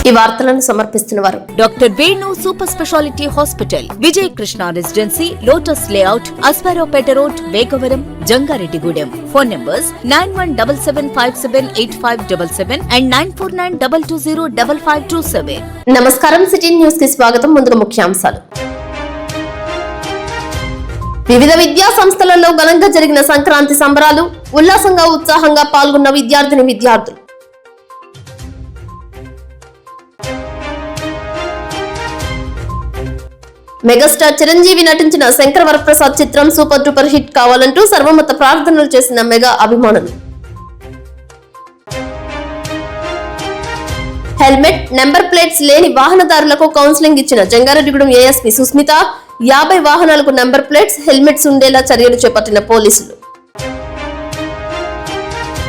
ఈ వార్తలను సమర్పిస్తున్నవారు doctor Venu super speciality hospital, Vijaya Krishna residency, lotus layout, Asparopeta road, Vegavaram, Jangareddygudem. Phone numbers 9177578577 and 9492205527. నమస్కారం, సిటీ న్యూస్ కి స్వాగతం. ముందుగా ముఖ్యాంశాలు. వివిధ విద్యా సంస్థలలో ఘనంగా జరిగిన సంక్రాంతి సంబరాలు, ఉల్లాసంగా ఉత్సాహంగా పాల్గొన్న విద్యార్థులు. మెగాస్టార్ చిరంజీవి నటించిన శంకర్ వరప్రసాద్ చిత్రం సూపర్ డూపర్ హిట్ కావాలంటూ సర్వమత ప్రార్థనలు చేసిన మెగా అభిమానులు. హెల్మెట్, నెంబర్ ప్లేట్స్ లేని వాహనదారులకు కౌన్సిలింగ్ ఇచ్చిన జంగారెడ్డిగూడెం ఏఎస్పీ సుస్మిత. 50 వాహనాలకు నెంబర్ ప్లేట్స్, హెల్మెట్స్ ఉండేలా చర్యలు చేపట్టిన పోలీసులు.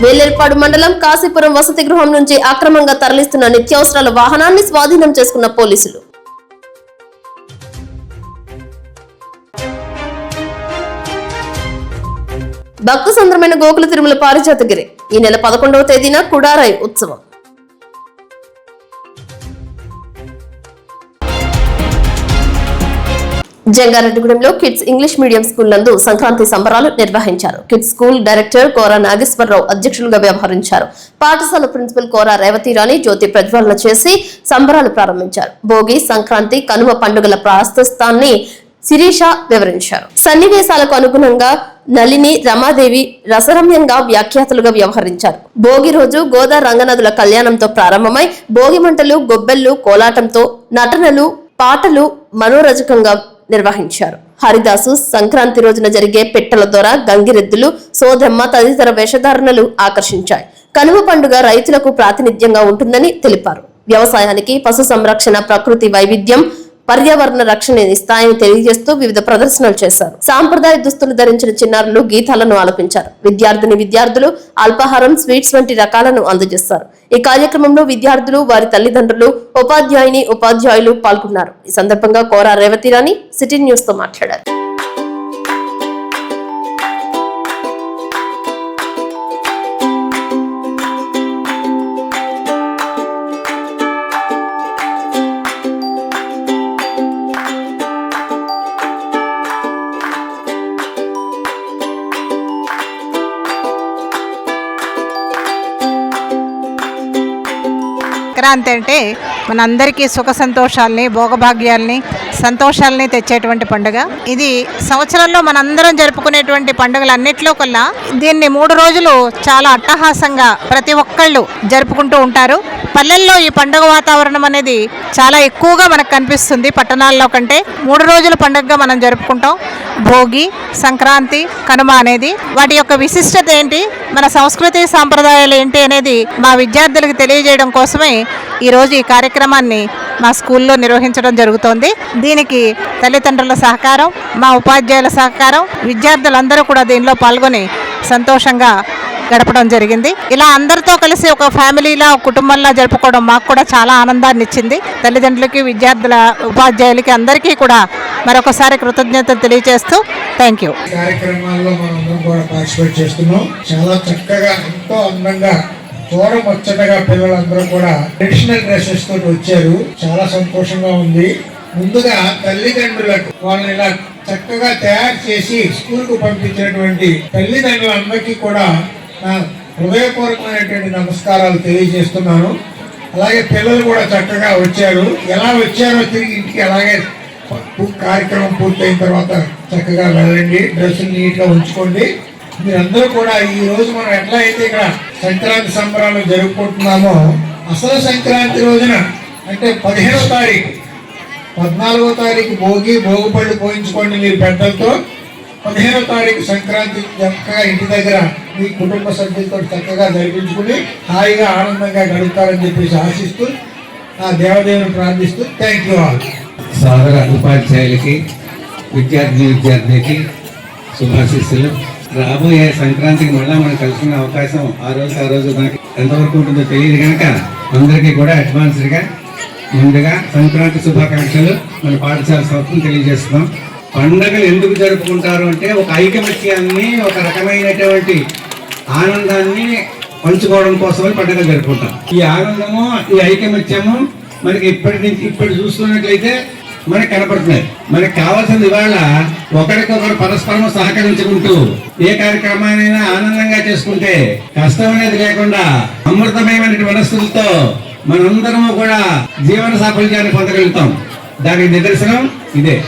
వేలేర్పాడు మండలం కాశీపురం వసతి గృహం నుంచి అక్రమంగా తరలిస్తున్న నిత్యావసరాల వాహనాన్ని స్వాధీనం చేసుకున్న పోలీసులు. భక్త సంద్రమైన గోకుల తిరుమల పారిజాతగిరి ఈ నెల 11వ తేదీన కుడారాయ్ ఉత్సవం. జంగారెడ్డిగూడెంలో కిడ్స్ ఇంగ్లీష్ మీడియం స్కూల్ నందు సంక్రాంతి సంబరాలు నిర్వహించారు. కిడ్స్ స్కూల్ డైరెక్టర్ కోరా నాగేశ్వరరావు అధ్యక్షులుగా వ్యవహరించారు. పాఠశాల ప్రిన్సిపల్ కోరా రేవతిరాణి జ్యోతి ప్రజ్వలన చేసి సంబరాలు ప్రారంభించారు. భోగి, సంక్రాంతి, కనుమ పండుగల ప్రాశస్తాన్ని శిరీష వివరించారు. సన్నివేశాలకు అనుగుణంగా నళిని, రమాదేవి రసరమ్యంగా వ్యాఖ్యాతలుగా వ్యవహరించారు. భోగి రోజు గోదా రంగనదుల కళ్యాణంతో ప్రారంభమై భోగి మంటలు, గొబ్బెళ్లు, కోలాటంతో నటనలు, పాటలు మనోరజకంగా నిర్వహించారు. హరిదాసు సంక్రాంతి రోజున జరిగే పెట్టెల ద్వారా గంగిరెద్దులు, సోదెమ్మ తదితర వేషధారణలు ఆకర్షించాయి. కనుమ పండుగ రైతులకు ప్రాతినిధ్యంగా ఉంటుందని తెలిపారు. వ్యవసాయానికి, పశు సంరక్షణ, ప్రకృతి వైవిధ్యం, పర్యావరణ రక్షణ ఇస్తాయని తెలియజేస్తూ వివిధ ప్రదర్శనలు చేశారు. సాంప్రదాయ దుస్తులు ధరించిన చిన్నారులు గీతాలను ఆలపించారు. విద్యార్థులు అల్పాహారం, స్వీట్స్ వంటి రకాలను అందజేస్తారు. ఈ కార్యక్రమంలో విద్యార్థులు, వారి తల్లిదండ్రులు, ఉపాధ్యాయులు పాల్గొన్నారు. ఈ సందర్భంగా కోరా రేవతిరాణి సిటీ న్యూస్ తో మాట్లాడారు. సంక్రాంతి అంటే మనందరికీ సుఖ సంతోషాలని, భోగభాగ్యాలని, సంతోషాలని తెచ్చేటువంటి పండుగ. ఇది సంవత్సరంలో మనందరం జరుపుకునేటువంటి పండుగలన్నిట్లో కల్లా దీన్ని 3 రోజులు చాలా అట్టహాసంగా ప్రతి ఒక్కళ్ళు జరుపుకుంటూ ఉంటారు. పల్లెల్లో ఈ పండుగ వాతావరణం అనేది చాలా ఎక్కువగా మనకు కనిపిస్తుంది పట్టణాల్లో కంటే. 3 రోజుల పండుగగా మనం జరుపుకుంటాం. భోగి, సంక్రాంతి, కనుమ అనేది వాటి యొక్క విశిష్టత ఏంటి, మన సంస్కృతి సాంప్రదాయాలు ఏంటి అనేది మా విద్యార్థులకు తెలియజేయడం కోసమే ఈరోజు ఈ కార్యక్రమాన్ని మా స్కూల్లో నిర్వహించడం జరుగుతోంది. దీనికి తల్లిదండ్రుల సహకారం, మా ఉపాధ్యాయుల సహకారం, విద్యార్థులందరూ కూడా దీనిలో పాల్గొని సంతోషంగా గడపడం జరిగింది. ఇలా అందరితో కలిసి ఒక ఫ్యామిలీలా, ఒక కుటుంబంలా జరుపుకోవడం మాకు కూడా చాలా ఆనందాన్ని ఇచ్చింది. తల్లిదండ్రులకి, విద్యార్థుల, ఉపాధ్యాయులకి అందరికీ కూడా మరొకసారి కృతజ్ఞతలు తెలియజేస్తూ థ్యాంక్ యూ. కార్యక్రమాల్లో మనందరం కూడా పార్టిసిపేట్ చేస్తున్నాం. చాలా చక్కగా, ఎంతో అందంగా, చూడముచ్చటగా పిల్లలందరూ కూడా ట్రెడిషనల్ డ్రెస్సెస్ తోటి వచ్చారు. చాలా సంతోషంగా ఉంది. ముందుగా తల్లిదండ్రులకు వాళ్ళని ఇలా చక్కగా తయారు చేసి స్కూల్ కు పంపించినటువంటి తల్లిదండ్రులందరికీ కూడా నా హృదయపూర్వకమైనటువంటి నమస్కారాలు తెలియజేస్తున్నాను. అలాగే పిల్లలు కూడా చక్కగా వచ్చారు. ఎలా వచ్చారో తిరిగి ఇంటికి అలాగే కార్యక్రమం పూర్తయిన తర్వాత చక్కగా వెళ్ళండి. డ్రెస్సులు నీట్గా ఉంచుకోండి. మీరందరూ కూడా ఈ రోజు మనం ఎట్లా అయితే ఇక్కడ సంక్రాంతి సంబరాలు జరుపుకుంటున్నామో, అసలు సంక్రాంతి రోజున అంటే 15వ తారీఖు, 14వ తారీఖు భోగిపళ్ళు పోయించుకోండి మీరు పెద్దలతో. 15వ తారీఖు సంక్రాంతి చక్కగా ఇంటి దగ్గర మీ కుటుంబ సభ్యులతో చక్కగా జరిపించుకుని హాయిగా ఆనందంగా గడుపుతారని చెప్పేసి ఆశిస్తూ ఆ దేవదేవుని ప్రార్థిస్తూ థ్యాంక్ యూ ఆల్. సోదర ఉపాధ్యాయులకి, విద్యార్థికి శుభాశీస్సులు. రాబోయే సంక్రాంతికి మళ్ళీ మనం కలుసుకునే అవకాశం ఆ రోజు మనకి ఎంతవరకు ఉంటుందో తెలియదు కనుక అందరికీ కూడా అడ్వాన్స్డ్గా ముందుగా సంక్రాంతి శుభాకాంక్షలు మన పాఠశాల సంస్థను తెలియజేస్తున్నాం. పండుగలు ఎందుకు జరుపుకుంటారు అంటే ఒక ఐకమత్యాన్ని, ఒక రకమైనటువంటి ఆనందాన్ని పంచుకోవడం కోసమే పండుగ జరుపుకుంటాం. ఈ ఆనందము, ఈ ఐకమత్యము మనకి ఇప్పుడు చూస్తున్నట్లయితే మనకు కనపడుతున్నాయి. మనకి కావాల్సింది ఇవాళ ఒకరికొకరు పరస్పరం సహకరించుకుంటూ ఏ కార్యక్రమాన్నైనా ఆనందంగా చేసుకుంటే కష్టం అనేది లేకుండా అమృతమయమైన వనస్తులతో మనందరము కూడా జీవన సాఫల్యాన్ని పొందగలుగుతాం. దానికి నిదర్శనం ఇదే.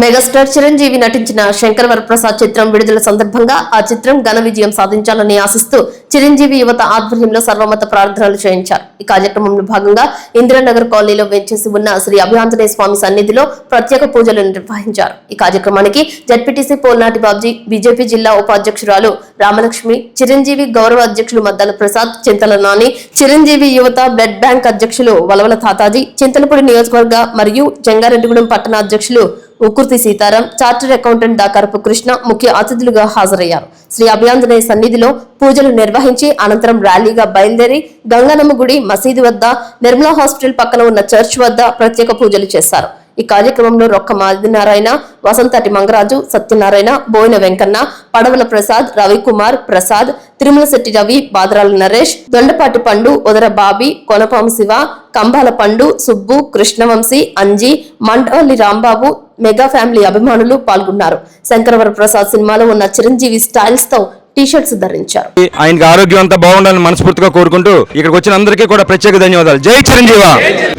మెగాస్టార్ చిరంజీవి నటించిన శంకర్ వరప్రసాద్ చిత్రం విడుదల సందర్భంగా ఆ చిత్రం ఘన విజయం సాధించాలని ఆశిస్తూ చిరంజీవి యువత ఆధ్వర్యంలో సర్వమత ప్రార్థనలు చేయించారు. ఈ కార్యక్రమంలో భాగంగా ఇందిరానగర్ కాలనీలో వెంచేసి ఉన్న శ్రీ అభయాంజనేయ స్వామి సన్నిధిలో ప్రత్యేక పూజలు నిర్వహించారు. ఈ కార్యక్రమానికి జడ్పీటీసీ పోల్నాటి బాబ్జీ, బీజేపీ జిల్లా ఉపాధ్యక్షురాలు రామలక్ష్మి, చిరంజీవి గౌరవ అధ్యక్షులు మద్దాల ప్రసాద్, చింతల నాని, చిరంజీవి యువత బ్లడ్ బ్యాంక్ అధ్యక్షులు వలవల తాతాజీ, చింతలపూడి నియోజకవర్గ మరియు జంగారెడ్డిగూడెం పట్టణ అధ్యక్షులు ఉకుర్తి సీతారాం, చార్టర్డ్ అకౌంటెంట్ దాకరపు కృష్ణ ముఖ్య అతిథులుగా హాజరయ్యారు. శ్రీ అభయాంజనేయ సన్నిధిలో పూజలు నిర్వహించి అనంతరం ర్యాలీగా బయలుదేరి గంగానమ్మ గుడి, మసీదు వద్ద, నిర్మలా హాస్పిటల్ పక్కన ఉన్న చర్చ్ వద్ద ప్రత్యేక పూజలు చేశారు. ఈ కార్యక్రమంలో రొక్క మాదినారాయణ, వసంతటి మంగరాజు, సత్యనారాయణ, బోయిన వెంకన్న, పడవల ప్రసాద్, రవికుమార్ ప్రసాద్, తిరుమల శెట్టి రవి, బాదరాల నరేష్, దొండపాటి పండు, ఉదర బాబి, కొనపాము శివ, కంబాల పండు, సుబ్బు, కృష్ణవంశీ, అంజీ, మండవల్లి రాంబాబు, మెగా ఫ్యామిలీ అభిమానులు పాల్గొన్నారు. శంకరవర ప్రసాద్ సినిమాలో ఉన్న చిరంజీవి స్టైల్స్ తో టీ-షర్ట్స్ ధరించారు. ఆయనకి ఆరోగ్యం అంతా బాగుండాలని మనస్ఫూర్తిగా కోరుకుంటూ ఇక్కడికి వచ్చిన అందరికీ కూడా ప్రత్యేక ధన్యవాదాలు. జై చిరంజీవ.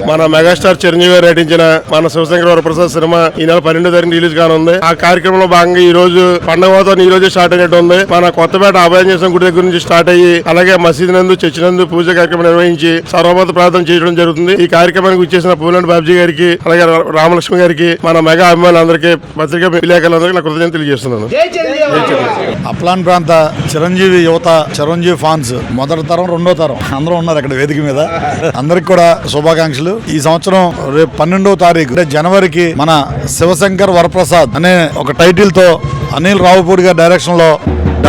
మన మెగాస్టార్ చిరంజీవి నటించిన మన శివశంకర వరప్రసాద్ సినిమా ఈ నెల 12వ తారీఖు రిలీజ్ కానుంది. ఆ కార్యక్రమంలో భాగంగా ఈ రోజు పండుగ వాతావరణం ఈ రోజే స్టార్ట్ అయినట్టు ఉంది. మన కొత్తపేట అభయాంజనేయ గుడి దగ్గర నుంచి స్టార్ట్ అయ్యి అలాగే మసీదు నందు, చర్చి నందు పూజ కార్యక్రమం నిర్వహించి సర్వమత ప్రార్థన చేయడం జరుగుతుంది. ఈ కార్యక్రమానికి వచ్చేసిన పోలండి బాబ్జీ గారికి అలాగే రామలక్ష్మి గారికి, మన మెగా అభిమానులందరికీ, పత్రికా విలేకరులందరికీ నా కృతజ్ఞతలు తెలియజేస్తున్నాను. అప్లాన్ ప్రాంత చిరంజీవి యువత, చిరంజీవి ఫ్యాన్స్ మొదటి తరం, రెండో తరం అందరూ ఉన్నారు ఇక్కడ వేదిక మీద. అందరికి కూడా శుభాకాంక్షలు. ఈ సంవత్సరం రేపు 12వ తారీఖు అంటే జనవరికి మన శివశంకర్ వరప్రసాద్ అనే ఒక టైటిల్ తో అనిల్ రావుపూడి గారి డైరెక్షన్ లో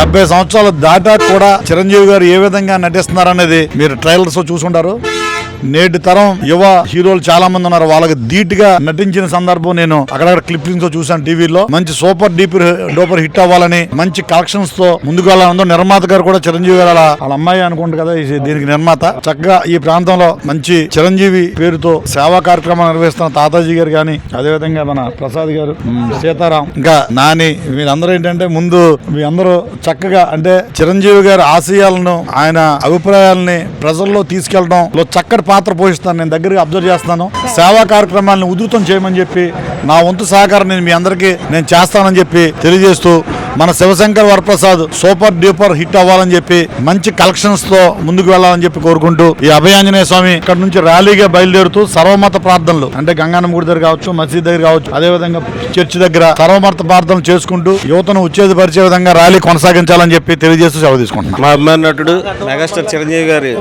70 సంవత్సరాలు దాటా కూడా చిరంజీవి గారు ఏ విధంగా నటిస్తున్నారనేది మీరు ట్రైలర్స్ చూసుంటారు. నేటి తరం యువ హీరోలు చాలా మంది ఉన్నారు. వాళ్ళకి ధీటుగా నటించిన సందర్భం నేను అక్కడక్కడ క్లిప్పింగ్స్ తో చూసాను టీవీలో. మంచి సూపర్ డూపర్ హిట్ అవ్వాలని, మంచి కలెక్షన్స్ తో ముందుకు వెళ్ళాలని నిర్మాత గారు కూడా చిరంజీవి గారు వాళ్ళ అమ్మాయి అనుకుంటు కదా దీనికి నిర్మాత. చక్కగా ఈ ప్రాంతంలో మంచి చిరంజీవి పేరుతో సేవా కార్యక్రమాలు నిర్వహిస్తున్న తాతాజీ గారు కానీ, అదేవిధంగా మన ప్రసాద్ గారు, సీతారాం, ఇంకా నాని, వీళ్ళందరూ ఏంటంటే ముందు మీ అందరూ చక్కగా అంటే చిరంజీవి గారి ఆశయాలను, ఆయన అభిప్రాయాలని ప్రజల్లో తీసుకెళ్లడంలో చక్కటి పాత్ర పోషిస్తాను. నేను దగ్గరగా అబ్జర్వ్ చేస్తాను. సేవా కార్యక్రమాలను ఉధృతం చేయమని చెప్పి నా వంతు సహకారం నేను మీ అందరికీ నేను చేస్తానని చెప్పి తెలియజేస్తూ, మన Sivashankar Varaprasad super duper hit అవ్వాలని చెప్పి మంచి కలెక్షన్స్ తో ముందుకు వెళ్ళాలని చెప్పి కోరుకుంటూ, ఈ అభయాంజనేయ స్వామి ఇక్కడ నుంచి ర్యాలీగా బయలుదేరుతూ సర్వమత ప్రార్థనలు అంటే గంగానమ్మ గుడి దగ్గర కావచ్చు, మసీద్ దగ్గర కావచ్చు, అదేవిధంగా చర్చి దగ్గర సర్వమత ప్రార్థనలు చేసుకుంటూ యువతను ఉత్తేజపరిచే విధంగా ర్యాలీ కొనసాగించాలని చెప్పి తెలియజేస్తూ సెలవు తీసుకుంటున్నాను. మా అభిమాన నటుడు మెగాస్టార్ చిరంజీవి గారి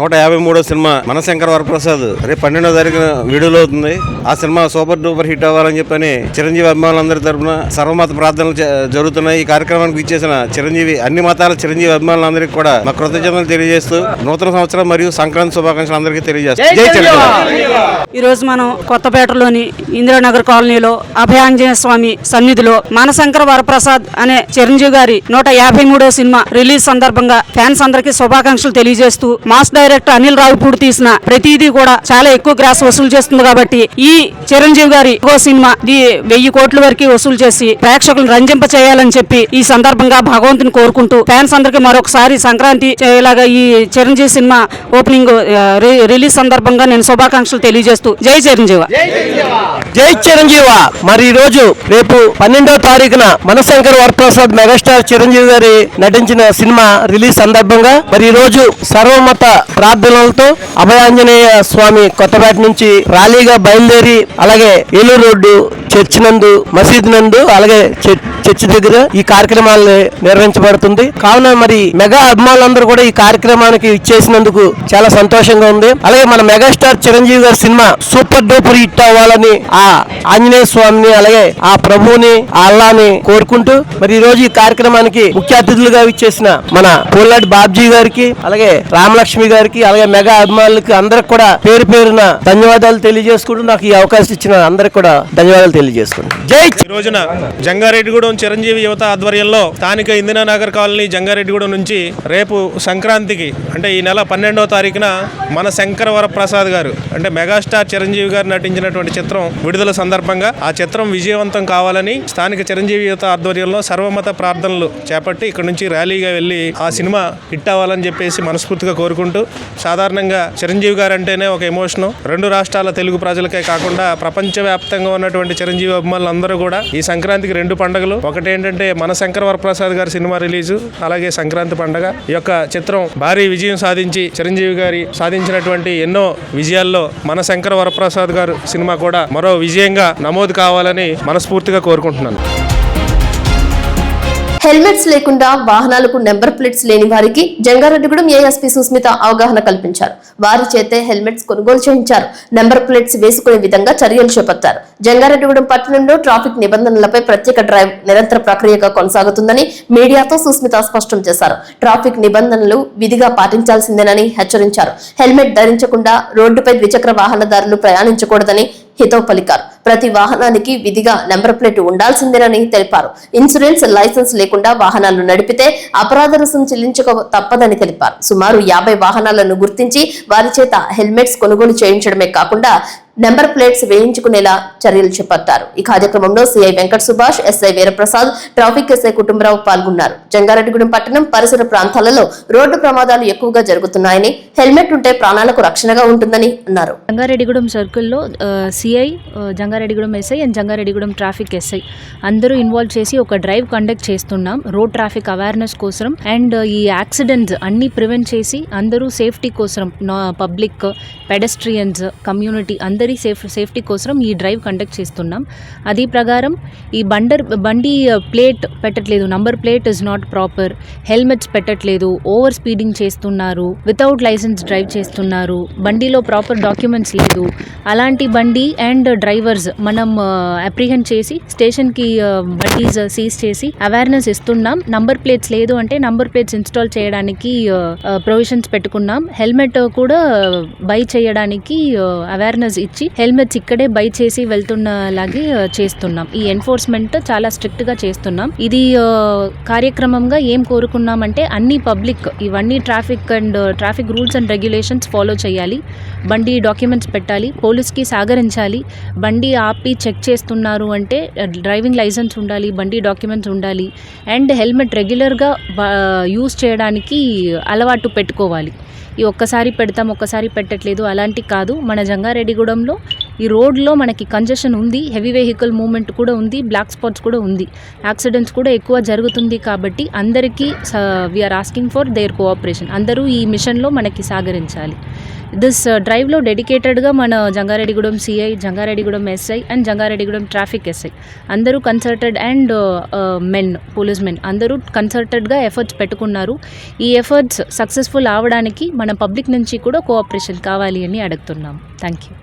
153వ సినిమా మన శంకర్ వరప్రసాద్ రేపు 12వ తారీఖున విడుదల అవుతుంది. ఆ సినిమా సూపర్ డూపర్ హిట్ అవ్వాలని చెప్పని చిరంజీవి అభిమానులందరి తరఫున సర్వమత ప్రార్థనలు జరుగుతున్నాయి. ఈ కార్యక్రమానికి ఇచ్చేసిన చిరంజీవి అన్ని మతాల చిరంజీవి అభిమానులందరికీ కూడా మా కృతజ్ఞతలు తెలియజేస్తూ నూతన సంవత్సరం మరియు సంక్రాంతి శుభాకాంక్షలు అందరికీ తెలియజేస్తాం. జై చిరంజీవి. ఈ రోజు మనం కొత్తపేటలోని ఇందిరానగర్ కాలనీలో అభయాంజనేయ స్వామి సన్నిధిలో మనశంకర వరప్రసాద్ అనే చిరంజీవి గారి 153వ సినిమా రిలీజ్ సందర్భంగా ఫ్యాన్స్ అందరికీ శుభాకాంక్షలు తెలియజేస్తూ, మాస్ డైరెక్టర్ అనిల్ రావుపూడి తీసిన ప్రతిదీ కూడా చాలా ఎక్కువ గ్రాస్ వసూలు చేస్తుంది కాబట్టి ఈ చిరంజీవి గారి సినిమా 1000 కోట్ల వరకు వసూలు చేసి ప్రేక్షకులను రంజింప చేయాలని చెప్పి ఈ సందర్భంగా భగవంతుని కోరుకుంటూ ఫ్యాన్స్ అందరికీ మరొకసారి సంక్రాంతి ఇలాగా ఈ చిరంజీవి సినిమా ఓపెనింగ్ రిలీజ్ సందర్భంగా నేను శుభాకాంక్షలు తెలియజేస్తూ జై చిరంజీవ. జై చిరంజీవ. మరి ఈ రోజు రేపు 12వ తారీఖున మనశంకర్ వరప్రసాద్ మెగాస్టార్ చిరంజీవి గారి నటించిన సినిమా రిలీజ్ సందర్భంగా మరి ఈ రోజు సర్వమత ప్రార్థనలతో అభయాంజనేయ స్వామి కొత్తపేట నుంచి ర్యాలీగా బయలుదేరి అలాగే ఏలూరు రోడ్డు చర్చి నందు, మసీద్ నందు, అలాగే చర్చి దగ్గర ఈ కార్యక్రమాలు నిర్వహించబడుతుంది. కావున మరి మెగా అభిమానులందరూ కూడా ఈ కార్యక్రమానికి ఇచ్చేసినందుకు చాలా సంతోషంగా ఉంది. అలాగే మన మెగాస్టార్ చిరంజీవి గారి సినిమా సూపర్ డూపర్ హిట్ అవ్వాలని ఆ ఆంజనేయ స్వామిని అలాగే ఆ ప్రభువుని ఆ అల్లాని కోరుకుంటూ మరి ఈ రోజు ఈ కార్యక్రమానికి ముఖ్య అతిథులుగా ఇచ్చేసిన మన పోల్నాటి బాబ్జీ గారికి అలాగే రామలక్ష్మి గారికి అలాగే మెగా అభిమానులకి అందరికి కూడా పేరు పేరున ధన్యవాదాలు తెలియజేసుకుంటూ నాకు ఈ అవకాశం ఇచ్చిన అందరికి కూడా ధన్యవాదాలు తెలియజేసుకుంటాను. జై. ఈ రోజున జంగారెడ్డిగూడెం విజయవంతం చిరంజీవి యువత ఆధ్వర్యంలో స్థానిక ఇందిరానగర్ కాలనీ జంగారెడ్డిగూడెం నుంచి రేపు సంక్రాంతికి అంటే ఈ నెల 12వ తారీఖున మన శంకర వరప్రసాద్ గారు అంటే మెగాస్టార్ చిరంజీవి గారు నటించినటువంటి చిత్రం విడుదల సందర్భంగా ఆ చిత్రం విజయవంతం కావాలని స్థానిక చిరంజీవి యువత ఆధ్వర్యంలో సర్వమత ప్రార్థనలు చేపట్టి ఇక్కడ నుంచి ర్యాలీగా వెళ్ళి ఆ సినిమా హిట్ అవ్వాలని చెప్పేసి మనస్ఫూర్తిగా కోరుకుంటూ, సాధారణంగా చిరంజీవి గారు అంటేనే ఒక ఎమోషను. 2 రాష్ట్రాల తెలుగు ప్రజలకే కాకుండా ప్రపంచవ్యాప్తంగా ఉన్నటువంటి చిరంజీవి అభిమానులు అందరూ కూడా ఈ సంక్రాంతికి 2 పండుగలు. ఒకటి ఏంటంటే మన శంకర వరప్రసాద్ గారి సినిమా రిలీజు, అలాగే సంక్రాంతి పండుగ. ఈ యొక్క చిత్రం భారీ విజయం సాధించి చిరంజీవి గారి సాధించినటువంటి ఎన్నో విజయాల్లో మన శంకర వరప్రసాద్ గారు సినిమా కూడా మరో విజయంగా నమోదు కావాలని మనస్ఫూర్తిగా కోరుకుంటున్నాను. హెల్మెట్స్ లేకుండా వాహనాలకు నెంబర్ ప్లేట్స్ లేని వారికి జంగారెడ్డిగూడెం ఏఎస్పీ సుస్మిత అవగాహన కల్పించారు. వారి చేతే హెల్మెట్స్ కొనుగోలు చేయించారు. నెంబర్ ప్లేట్స్ వేసుకునే విధంగా చర్యలు చేపట్టారు. జంగారెడ్డిగూడెం పట్టణంలో ట్రాఫిక్ నిబంధనలపై ప్రత్యేక డ్రైవ్ నిరంతర ప్రక్రియగా కొనసాగుతుందని మీడియాతో సుస్మిత స్పష్టం చేశారు. ట్రాఫిక్ నిబంధనలు విధిగా పాటించాల్సిందేనని హెచ్చరించారు. హెల్మెట్ ధరించకుండా రోడ్డుపై ద్విచక్ర వాహనదారులు ప్రయాణించకూడదని హితవు పలికారు. ప్రతి వాహనానికి విధిగా నెంబర్ ప్లేట్ ఉండాల్సిందేనని తెలిపారు. ఇన్సూరెన్స్ లైసెన్స్ లేకుండా వాహనాలు నడిపితే అపరాధ రుసుం చెల్లించక తప్పదని తెలిపారు. సుమారు 50 వాహనాలను గుర్తించి వారి చేత హెల్మెట్స్ కొనుగోలు చేయించడమే కాకుండా నెంబర్ ప్లేట్స్ వేయించుకునేలా చర్యలు చేపట్టారు. ఈ కార్యక్రమంలో CI Venkata Subhash, SI Veeraprasad, traffic SI Kutumbarao పాల్గొన్నారు. జంగారెడ్డిగూడెం పట్టణం పరిసర ప్రాంతాలలో రోడ్డు ప్రమాదాలు ఎక్కువగా జరుగుతున్నాయని, హెల్మెట్ ఉంటే ప్రాణాలకు రక్షణగా ఉంటుందని అన్నారు. జంగారెడ్డిగూడెం సర్కిల్లో CI, Jangareddygudem SI and Jangareddygudem traffic SI అందరూ ఇన్వాల్వ్ చేసి ఒక డ్రైవ్ కండక్ట్ చేస్తున్నాం రోడ్ ట్రాఫిక్ అవేర్నెస్ కోసం. అండ్ ఈ యాక్సిడెంట్స్ అన్ని ప్రివెంట్ చేసి అందరూ సేఫ్టీ కోసం, పబ్లిక్, పెడెస్ట్రియన్స్, కమ్యూనిటీ అందరి సేఫ్టీ కోసం ఈ డ్రైవ్ కండక్ట్ చేస్తున్నాం. అది ప్రకారం ఈ బండి ప్లేట్ పెట్టట్లేదు, number plate is not proper, helmets పెట్టట్లేదు, ఓవర్ స్పీడింగ్ చేస్తున్నారు, వితౌట్ లైసెన్స్ డ్రైవ్ చేస్తున్నారు, బండిలో ప్రాపర్ డాక్యుమెంట్స్ లేదు, అలాంటి బండి అండ్ డ్రైవర్స్ మనం అప్రిహెండ్ చేసి స్టేషన్కి బండీస్ సీజ్ చేసి అవేర్నెస్ ఇస్తున్నాం. నంబర్ ప్లేట్స్ లేదు అంటే నంబర్ ప్లేట్స్ ఇన్స్టాల్ చేయడానికి ప్రొవిజన్స్ పెట్టుకున్నాం. హెల్మెట్ కూడా బై చేయడానికి అవేర్నెస్ ఇచ్చి హెల్మెట్స్ ఇక్కడే బై చేసి వెళ్తున్నలాగే చేస్తున్నాం. ఈ ఎన్ఫోర్స్మెంట్ చాలా స్ట్రిక్ట్ గా చేస్తున్నాం. ఇది కార్యక్రమంగా ఏం కోరుకున్నామంటే అన్ని పబ్లిక్ ఇవన్నీ traffic rules and regulations follow చేయాలి, బండి డాక్యుమెంట్స్ పెట్టాలి, పోలీస్కి సహకరించాలి. బండి ఆపి చెక్ చేస్తున్నారు అంటే డ్రైవింగ్ లైసెన్స్ ఉండాలి, బండి డాక్యుమెంట్స్ ఉండాలి అండ్ హెల్మెట్ రెగ్యులర్గా యూజ్ చేయడానికి అలవాటు పెట్టుకోవాలి. ఈ ఒక్కసారి పెడతాం ఒక్కసారి పెట్టట్లేదు అలాంటి కాదు. మన జంగారెడ్డిగూడెంలో ఈ రోడ్లో మనకి కంజెషన్ ఉంది, హెవీ వెహికల్ మూవ్మెంట్ కూడా ఉంది, బ్లాక్ స్పాట్స్ కూడా ఉంది, యాక్సిడెంట్స్ కూడా ఎక్కువ జరుగుతుంది. కాబట్టి అందరికీ we are asking for their cooperation. అందరూ ఈ మిషన్లో మనకి సహకరించాలి. దిస్ డ్రైవ్లో డెడికేటెడ్గా మన Jangareddygudem CI, Jangareddygudem SI and Jangareddygudem traffic SI అందరూ కన్సల్టెడ్ అండ్ పోలీస్ మెన్ అందరూ కన్సల్టెడ్గా ఎఫర్ట్స్ పెట్టుకున్నారు. ఈ ఎఫర్ట్స్ సక్సెస్ఫుల్ అవడానికి మన పబ్లిక్ నుంచి కూడా కోఆపరేషన్ కావాలి అని అడుగుతున్నాం. Thank you.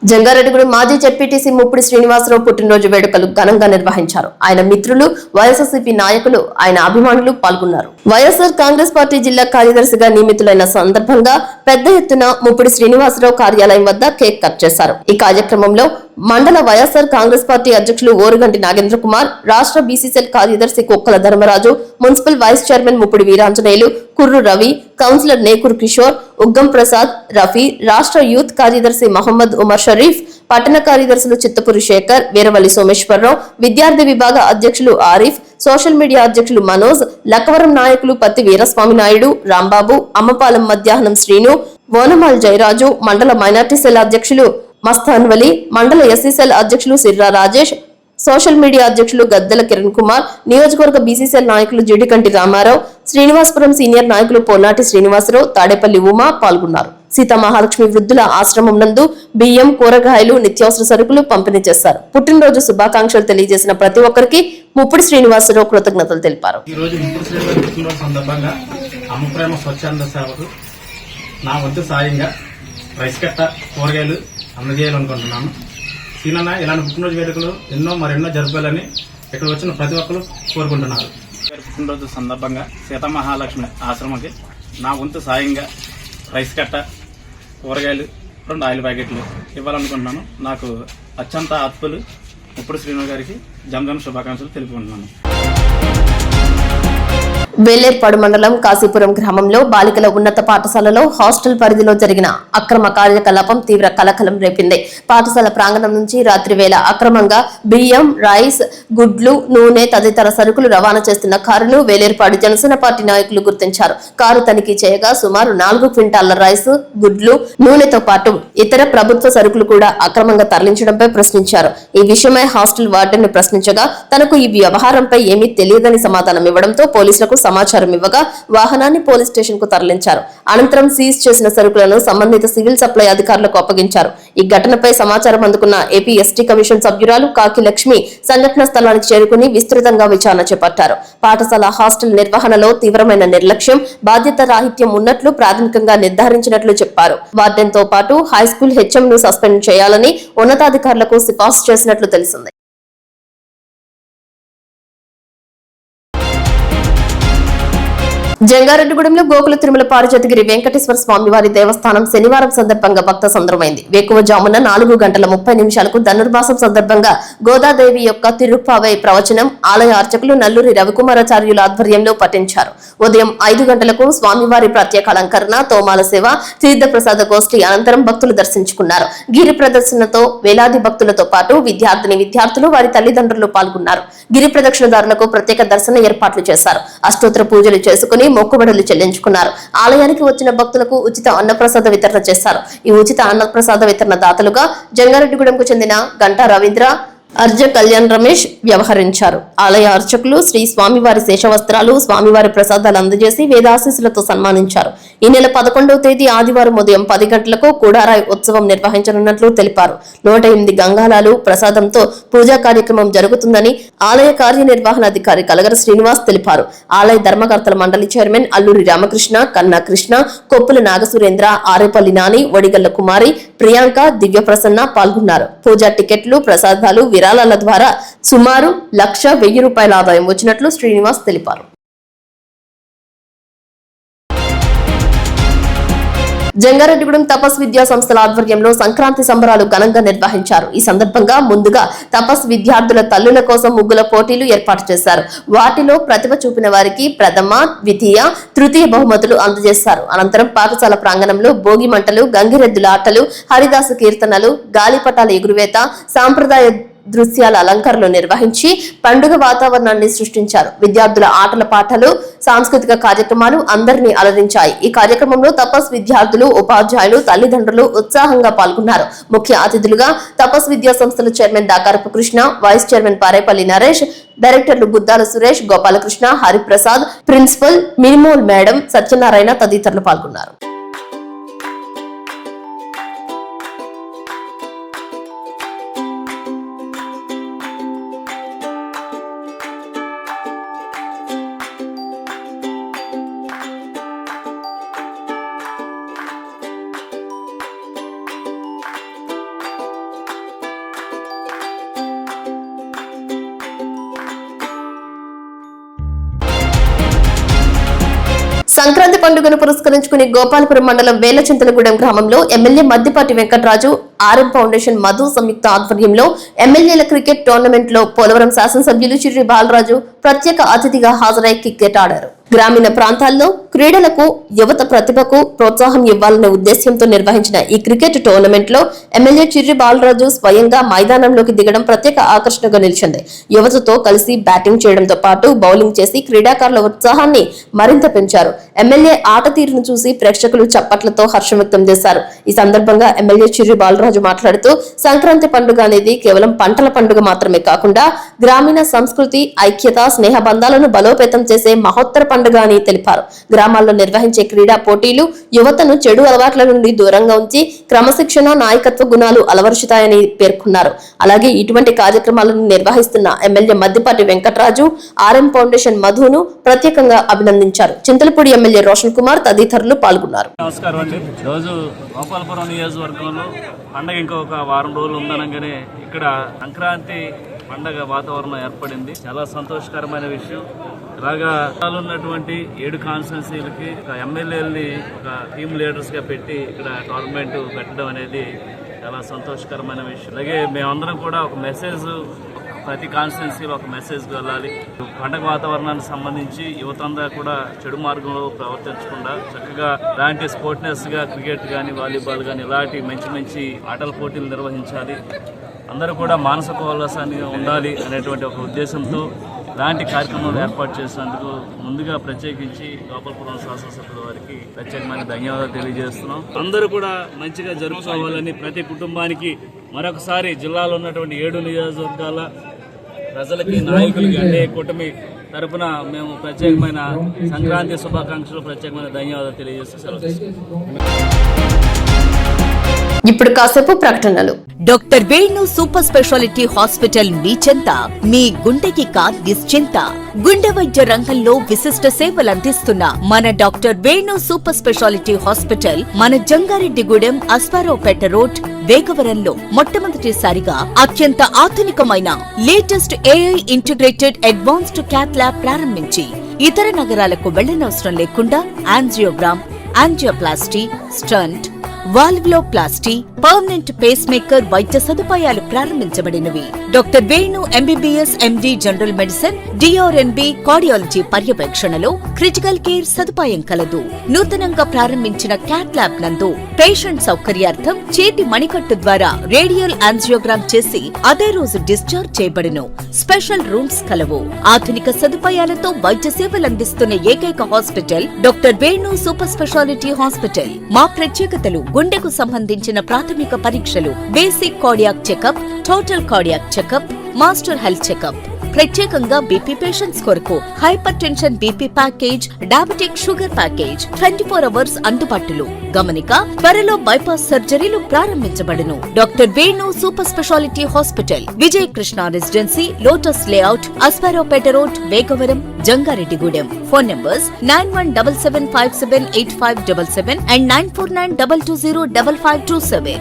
జంగారెడ్డిగూడెం మాజీ జెడ్పీటీసీ ముప్పిడి శ్రీనివాసరావు పుట్టినరోజు వేడుకలు ఘనంగా నిర్వహించారు. ఆయన మిత్రులు, వైఎస్ఆర్సీపీ నాయకులు, ఆయన అభిమానులు పాల్గొన్నారు. వైఎస్ఆర్ కాంగ్రెస్ పార్టీ జిల్లా కార్యదర్శిగా నియమితులైన సందర్భంగా పెద్ద ఎత్తున ముప్పిడి శ్రీనివాసరావు కార్యాలయం వద్ద కేక్ కట్ చేశారు. ఈ కార్యక్రమంలో మండల వైఎస్ఆర్ కాంగ్రెస్ పార్టీ అధ్యక్షులు ఓరుగంటి నాగేంద్ర కుమార్, రాష్ట్ర బీసీసీఎల్ కార్యదర్శి Kukkala Dharmaraju, municipal vice chairman Muppidi Veeranjaneyulu, Kurru Ravi, councillor Nekuru Kishore, Uggam Prasad, Rafi, రాష్ట్ర యూత్ కార్యదర్శి మహమ్మద్ ఉమర్ షరీఫ్, పట్టణ కార్యదర్శులు చిత్తపూరి శేఖర్, వీరవల్లి సోమేశ్వరరావు, విద్యార్థి విభాగ అధ్యక్షులు ఆరిఫ్, సోషల్ మీడియా అధ్యక్షులు మనోజ్, లక్కవరం నాయకులు పత్తి వీరస్వామి నాయుడు, రాంబాబు, అమ్మపాలెం మధ్యాహ్నం శ్రీను, వోనమాల్ జయరాజు, మండల మైనార్టీ సెల్ అధ్యక్షులు మస్తాన్వలి, మండల ఎస్సీ సెల్ అధ్యక్షులు సిర్రా రాజేష్, సోషల్ మీడియా అధ్యక్షులు గద్దెల కిరణ్ కుమార్, నియోజకవర్గ బీసీసీఎల్ నాయకులు జిడికంటి రామారావు, శ్రీనివాసపురం సీనియర్ నాయకులు పొన్నాటి శ్రీనివాసరావు, తాడేపల్లి ఉమా పాల్గొన్నారు. సీతామహాలక్ష్మి వృద్ధుల ఆశ్రమం నందు బియ్యం, కూరగాయలు, నిత్యావసర సరుకులు పంపిణీ చేశారు. పుట్టినరోజు శుభాకాంక్షలు తెలియజేసిన ప్రతి ఒక్కరికి ముప్పిడి శ్రీనివాసరావు కృతజ్ఞతలు తెలిపారు. ఈ రోజు ముప్పిడి శ్రీనివాసరావు పుట్టినరోజు సందర్భంగా అమ్మప్రేమ స్వచ్ఛంద సేవకు నా వంతు సాయంగా రైస్ కట్ట, కూరగాయలు అందజేయాలనుకుంటున్నాను. సీనన్న ఇలాంటి పుట్టినరోజు వేడుకలు మరెన్నో జరపాలని ఇక్కడ వచ్చిన ప్రతి ఒక్కరు కోరుకుంటున్నారు. పుట్టినరోజు సందర్భంగా సీతామహాలక్ష్మి ఆశ్రమకి నా వంతు సాయంగా రైస్ కట్ట, కూరగాయలు, 2 ఆయిల్ ప్యాకెట్లు ఇవ్వాలనుకుంటున్నాను. నాకు అత్యంత ఆత్మలు ముప్పుడు శ్రీను గారికి జన్మదిన శుభాకాంక్షలు తెలుపుకుంటున్నాను. వేలేర్పాడు మండలం కాశీపురం గ్రామంలో బాలికల ఉన్నత పాఠశాలలో హాస్టల్ పరిధిలో జరిగిన అక్రమ కార్యకలాపం తీవ్ర కలకలం రేపింది. పాఠశాల ప్రాంగణం నుంచి రాత్రి వేళ అక్రమంగా బియ్యం, రైస్, గుడ్లు, నూనె తదితర సరుకులు రవాణా చేస్తున్న కారును వేలేర్పాడు జనసేన పార్టీ నాయకులు గుర్తించారు. కారు తనిఖీ చేయగా సుమారు 4 క్వింటాళ్ల రైస్, గుడ్లు, నూనెతో పాటు ఇతర ప్రభుత్వ సరుకులు కూడా అక్రమంగా తరలించడంపై ప్రశ్నించారు. ఈ విషయమై హాస్టల్ వార్డెన్ ను ప్రశ్నించగా తనకు ఈ వ్యవహారంపై ఏమీ తెలియదని సమాధానం ఇవ్వడంతో పోలీసులకు సమాచారం ఇవ్వగా వాహనాన్ని పోలీస్ స్టేషన్ కు తరలించారు. అనంతరం సీజ్ చేసిన సరుకులను సంబంధిత సివిల్ సప్లై అధికారులకు అప్పగించారు. ఈ ఘటనపై సమాచారం అందుకున్న ఏపీ ఎస్టీ కమిషన్ సభ్యురాలు కాకి లక్ష్మి సంఘటన స్థలానికి చేరుకుని విస్తృతంగా విచారణ చేపట్టారు. పాఠశాల హాస్టల్ నిర్వహణలో తీవ్రమైన నిర్లక్ష్యం, బాధ్యత రాహిత్యం ఉన్నట్లు ప్రాథమికంగా నిర్ధారించినట్లు చెప్పారు. వార్డెన్ తో పాటు హైస్కూల్ హెచ్ఎం ను సస్పెండ్ చేయాలని ఉన్నతాధికారులకు సిఫార్సు చేసినట్లు తెలిసింది. జంగారెడ్డిగూడెంలో గోకుల తిరుమల పారిజాతగిరి వెంకటేశ్వర స్వామి వారి దేవస్థానం శనివారం సందర్భంగా భక్త సంద్రమైంది. వేకువజామున 4:30 ధనుర్మాసం సందర్భంగా గోదాదేవి యొక్క తిరుప్పావై ప్రవచనం ఆలయ అర్చకులు నల్లూరి రవికుమారాచార్యుల ఆధ్వర్యంలో పఠించారు. ఉదయం 5 గంటలకు స్వామివారి ప్రత్యేక అలంకరణ, తోమాల సేవ, తీర్థప్రసాద గోష్ఠి అనంతరం భక్తులు దర్శించుకున్నారు. గిరి ప్రదర్శనతో వేలాది భక్తులతో పాటు విద్యార్థులు వారి తల్లిదండ్రులు పాల్గొన్నారు. గిరి ప్రదక్షిణదారులకు ప్రత్యేక దర్శన ఏర్పాట్లు చేశారు. అష్టోత్తర పూజలు చేసుకుని మొక్కుబడులు చెల్లించుకున్నారు. ఆలయానికి వచ్చిన భక్తులకు ఉచిత అన్నప్రసాద వితరణ చేశారు. ఈ ఉచిత అన్నప్రసాద వితరణ దాతలుగా జంగారెడ్డిగూడెంకు చెందిన గంటా రవీంద్ర, అర్జ కళ్యాణ్ రమేష్ వ్యవహరించారు. ఆలయ అర్చకులు శ్రీ స్వామివారి శేషవస్త్రాలు, స్వామివారి ప్రసాదాలు అందజేసి వేదాశీస్సులతో సన్మానించారు. ఈ నెల 11వ తేదీ ఆదివారం ఉదయం 10 గంటలకు కూడారాయ్ ఉత్సవం నిర్వహించనున్నట్లు తెలిపారు. 108 గంగాలాలు ప్రసాదంతో పూజా కార్యక్రమం జరుగుతుందని ఆలయ కార్యనిర్వహణాధికారి కలగర శ్రీనివాస్ తెలిపారు. ఆలయ ధర్మకర్తల మండలి చైర్మన్ అల్లూరి రామకృష్ణ, కన్నా కృష్ణ, కొప్పుల నాగసురేంద్ర, ఆరేపల్లి నాని, వడిగల్ల కుమారి, ప్రియాంక, దివ్యప్రసన్న పాల్గొన్నారు. పూజా టికెట్లు, ప్రసాదాలు, విరాళాల ద్వారా సుమారు 1,00,000 రూపాయల ఆదాయం వచ్చినట్లు శ్రీనివాస్ తెలిపారు. జంగారెడ్డిగూడెం తపస్ విద్యా సంస్థల ఆధ్వర్యంలో సంక్రాంతి సంబరాలు ఘనంగా నిర్వహించారు. ఈ సందర్భంగా ముందుగా తపస్ విద్యార్థుల తల్లుల కోసం ముగ్గుల పోటీలు ఏర్పాటు చేశారు. వాటిలో ప్రతిభ చూపిన వారికి ప్రథమ, ద్వితీయ, తృతీయ బహుమతులు అందజేశారు. అనంతరం పాఠశాల ప్రాంగణంలో భోగి మంటలు, గంగిరెద్దుల ఆటలు, హరిదాసు కీర్తనలు, గాలిపటాల ఎగురువేత, సాంప్రదాయ దృశ్యాల అలంకరణలు నిర్వహించి పండుగ వాతావరణాన్ని సృష్టించారు. విద్యార్థుల ఆటల పాటలు, సాంస్కృతిక కార్యక్రమాలు అందరినీ అలరించాయి. ఈ కార్యక్రమంలో తపస్ విద్యార్థులు, ఉపాధ్యాయులు, తల్లిదండ్రులు ఉత్సాహంగా పాల్గొన్నారు. ముఖ్య అతిథులుగా తపస్ విద్యా సంస్థల chairman Dakarapu Krishna, vice chairman Pareppalli Naresh, డైరెక్టర్లు గుద్దాల సురేష్, గోపాలకృష్ణ, హరిప్రసాద్, ప్రిన్సిపల్ మినిమోల్ మేడం, సత్యనారాయణ తదితరులు పాల్గొన్నారు. సంక్రాంతి పండుగను పురస్కరించుకుని గోపాలపురం మండలం వేలచింతలగూడెం గ్రామంలో MLA Maddipati Venkataraju, RM foundation Madhu సంయుక్త ఆధ్వర్యంలో ఎమ్మెల్యేల క్రికెట్ టోర్నమెంట్ లో పోలవరం శాసనసభ్యులు చిర్రి బాలరాజు ప్రత్యేక అతిథిగా హాజరై క్రికెట్ ఆడారు. గ్రామీణ ప్రాంతాల్లో క్రీడలకు యువత ప్రతిభకు ప్రోత్సాహం ఇవ్వాలనే ఉద్దేశ్యంతో నిర్వహించిన ఈ క్రికెట్ టోర్నమెంట్ లో ఎమ్మెల్యే చిర్రి బాలరాజు స్వయంగా మైదానంలోకి దిగడం ప్రత్యేక ఆకర్షణగా నిలిచింది. యువతతో కలిసి బ్యాటింగ్ చేయడంతో పాటు బౌలింగ్ చేసి క్రీడాకారుల ఉత్సాహాన్ని మరింత పెంచారు. ఎమ్మెల్యే ఆట తీరును చూసి ప్రేక్షకులు చప్పట్లతో హర్షం వ్యక్తం చేశారు. ఈ సందర్భంగా ఎమ్మెల్యే చిర్రి బాలరాజు మాట్లాడుతూ సంక్రాంతి పండుగ అనేది కేవలం పంటల పండుగ మాత్రమే కాకుండా గ్రామీణ సంస్కృతి, ఐక్యత, స్నేహ బంధాలను బలోపేతం చేసే మహోత్తర పండుగ అని తెలిపారు. గ్రామాల్లో నిర్వహించే క్రీడా పోటీలు యువతను చెడు అలవాట్ల నుండి దూరంగా ఉంచి క్రమశిక్షణ, నాయకత్వ గుణాలు అలవరుచుతాయని పేర్కొన్నారు. అలాగే ఇటువంటి కార్యక్రమాలను నిర్వహిస్తున్న MLA Maddipati Venkataraju, RM foundation మధును ప్రత్యేకంగా అభినందించారు. చింతలపూడి ఎమ్మెల్యే రోషన్ కుమార్ తదితరులు పాల్గొన్నారు. నమస్కారం అండి. రోజు గోపాలపురం నియోజకవర్గంలో పండగ ఇంకొక వారం రోజులు ఉందనగానే ఇక్కడ సంక్రాంతి పండగ వాతావరణం ఏర్పడింది. చాలా సంతోషకరమైన విషయం. ఇలాగా ఉన్నటువంటి 7 కాన్స్టిట్యున్సీలకి ఒక ఎమ్మెల్యేలని ఒక టీమ్ లీడర్స్ గా పెట్టి ఇక్కడ టోర్నమెంట్ పెట్టడం అనేది చాలా సంతోషకరమైన విషయం. అలాగే మేమందరం కూడా ఒక మెసేజ్ ప్రతి కాన్స్టిట్యున్సీలో ఒక మెసేజ్ వెళ్ళాలి. పండగ వాతావరణానికి సంబంధించి యువత అంతా కూడా చెడు మార్గంలో ప్రవర్తించకుండా చక్కగా ఇలాంటి స్పోర్ట్నెస్గా క్రికెట్ కానీ వాలీబాల్ కానీ ఇలాంటి మంచి మంచి ఆటల పోటీలు నిర్వహించాలి. అందరూ కూడా మానసిక ఉల్లాసాన్ని ఉండాలి అనేటువంటి ఒక ఉద్దేశంతో ఇలాంటి కార్యక్రమాలు ఏర్పాటు చేసినందుకు ముందుగా ప్రత్యేకించి గోపాలపురం శాసనసభ్యుల వారికి ప్రత్యేకమైన ధన్యవాదాలు తెలియజేస్తున్నాం. అందరూ కూడా మంచిగా జరుపుకోవాలని ప్రతి కుటుంబానికి మరొకసారి జిల్లాలో ఉన్నటువంటి 7 నియోజకవర్గాల ప్రజలకి, నాయకులకి, అంటే కూటమి తరపున మేము ప్రత్యేకమైన సంక్రాంతి శుభాకాంక్షలు, ప్రత్యేకమైన ధన్యవాదాలు తెలియజేస్తూ సెలవు తీసుకుంటున్నాం. ఇప్పుడు కాసేపు ప్రకటనలు. Doctor Venu super speciality hospital మీ చెంత, మీ గుండెకి నిశ్చింత. గుండె వైద్య రంగంలో విశిష్ట సేవలు అందిస్తున్న మన doctor Venu super speciality hospital మన జంగారెడ్డిగూడెం, అస్పారావుపేట రోడ్, వేగవరంలో మొట్టమొదటిసారిగా అత్యంత ఆధునికమైన latest AI integrated advanced cath lab ప్రారంభించి ఇతర నగరాలకు వెళ్లనవసరం లేకుండా angiogram, angioplasty, stent, valvuloplasty, permanent pacemaker వైద్య సదుపాయాలు ప్రారంభించబడినవి. Doctor Venu MBBS MD general medicine, DrNB cardiology పర్యవేక్షణలో క్రిటికల్ కేర్ సదుపాయం కలదు. నూతనంగా ప్రారంభించిన క్యాట్ ల్యాబ్ నందు పేషెంట్ సౌకర్యార్థం చేతి మణికట్టు ద్వారా రేడియల్ యాంజియోగ్రామ్ చేసి అదే రోజు డిశ్చార్జ్ చేయబడును. స్పెషల్ రూమ్స్ కలవు. ఆధునిక సదుపాయాలతో వైద్య సేవలు అందిస్తున్న ఏకైక hospital doctor Venu super speciality hospital. మా ప్రత్యేకతలు: గుండెకు సంబంధించిన ప్రాథమిక పరీక్షలు, basic cardiac checkup, total cardiac checkup, master health checkup. ప్రత్యేకంగా బీపీ పేషెంట్స్ కొరకు hypertension BP package, diabetic sugar package 24 hours అందుబాటులో. గమనిక: త్వరలో బైపాస్ సర్జరీలు ప్రారంభించబడును. Doctor Venu super speciality hospital, Vijay Krishna residency, lotus layout, Aswaraopeta road, Vegavaram, Jangareddygudem. Phone numbers 9177578577 and 9492205527.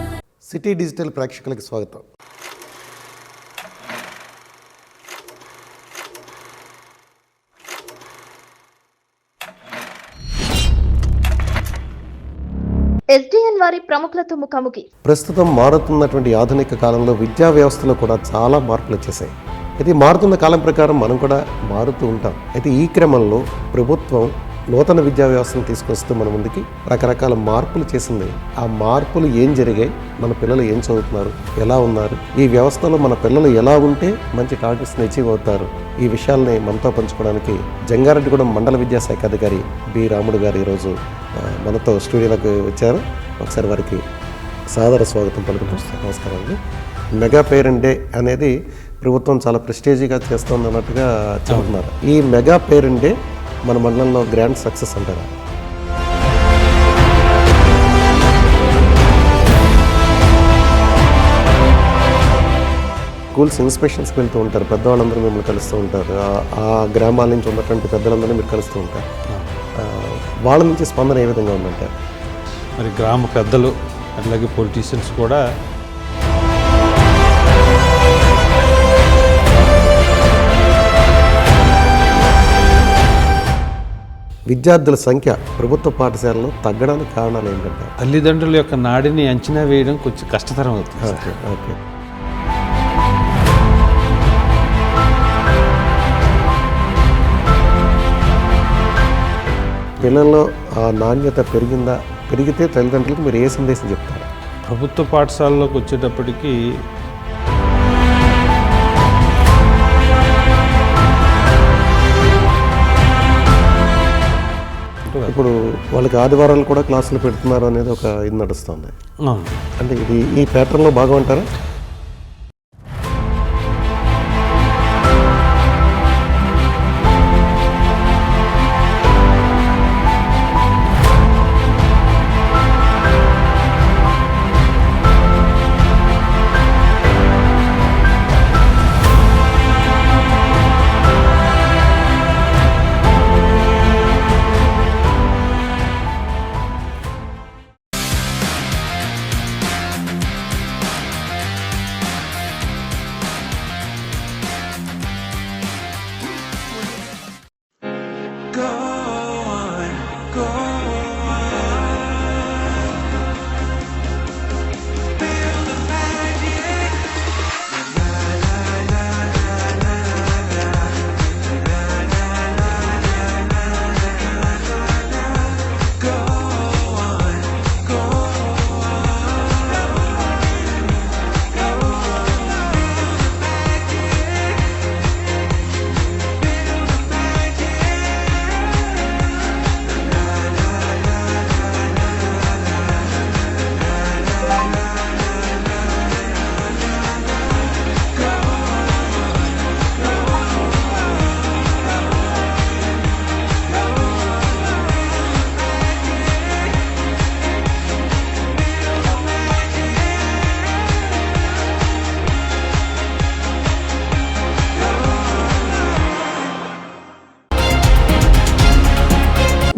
City digital ప్రేక్షకులకు స్వాగతం. SDN వారి ప్రముఖులతో ముఖాముఖి. ప్రస్తుతం మారుతున్నటువంటి ఆధునిక కాలంలో విద్యా వ్యవస్థలో కూడా చాలా మార్పులు వచ్చేసాయి. అయితే మారుతున్న కాలం ప్రకారం మనం కూడా మారుతూ ఉంటాం. అయితే ఈ క్రమంలో ప్రభుత్వం నూతన విద్యా వ్యవస్థను తీసుకొస్తూ మన ముందుకి రకరకాల మార్పులు చేసింది. ఆ మార్పులు ఏం జరిగాయి, మన పిల్లలు ఏం చదువుతున్నారు, ఎలా ఉన్నారు, ఈ వ్యవస్థలో మన పిల్లలు ఎలా ఉంటే మంచి టార్గెట్స్ని అచీవ్ అవుతారు, ఈ విషయాల్ని మనతో పంచుకోవడానికి జంగారెడ్డిగూడెం మండల విద్యాశాఖ అధికారి బి రాముడు గారు ఈరోజు మనతో స్టూడియోలోకి వచ్చారు. ఒకసారి వారికి సాదర స్వాగతం పలుకుతాం. నమస్కారం అండి. మెగా పేరెంట్ డే అనేది ప్రభుత్వం చాలా ప్రెస్టేజీగా చేస్తుంది అన్నట్టుగా చెబుతున్నారు. ఈ మెగా పేరెంట్ డే మన మండలంలో గ్రాండ్ సక్సెస్ అంటారా? స్కూల్స్ ఇన్స్పెక్షన్స్కి వెళ్తూ ఉంటారు, పెద్దవాళ్ళందరూ మిమ్మల్ని కలుస్తూ ఉంటారు, ఆ గ్రామాల నుంచి ఉన్నటువంటి పెద్దలందరినీ మీరు కలుస్తూ ఉంటారు. వాళ్ళ నుంచి స్పందన ఏ విధంగా ఉందంటారు? మరి గ్రామ పెద్దలు అట్లాగే పొలిటీషియన్స్ కూడా విద్యార్థుల సంఖ్య ప్రభుత్వ పాఠశాలలో తగ్గడానికి కారణాలు ఏంటంటే తల్లిదండ్రుల యొక్క నాడిని అంచనా వేయడం కొంచెం కష్టతరం అవుతుంది. ఓకే. పిల్లల్లో ఆ నాణ్యత పెరిగితే తల్లిదండ్రులకు మీరు ఏ సందేశం చెప్తారు? ప్రభుత్వ పాఠశాలలోకి వచ్చేటప్పటికి ఇప్పుడు వాళ్ళకి ఆదివారాలు కూడా క్లాసులు పెడుతున్నారు అనేది ఒక ఇది నడుస్తుంది. అంటే ఇది ఈ ప్యాటర్న్లో బాగా ఉంటారా?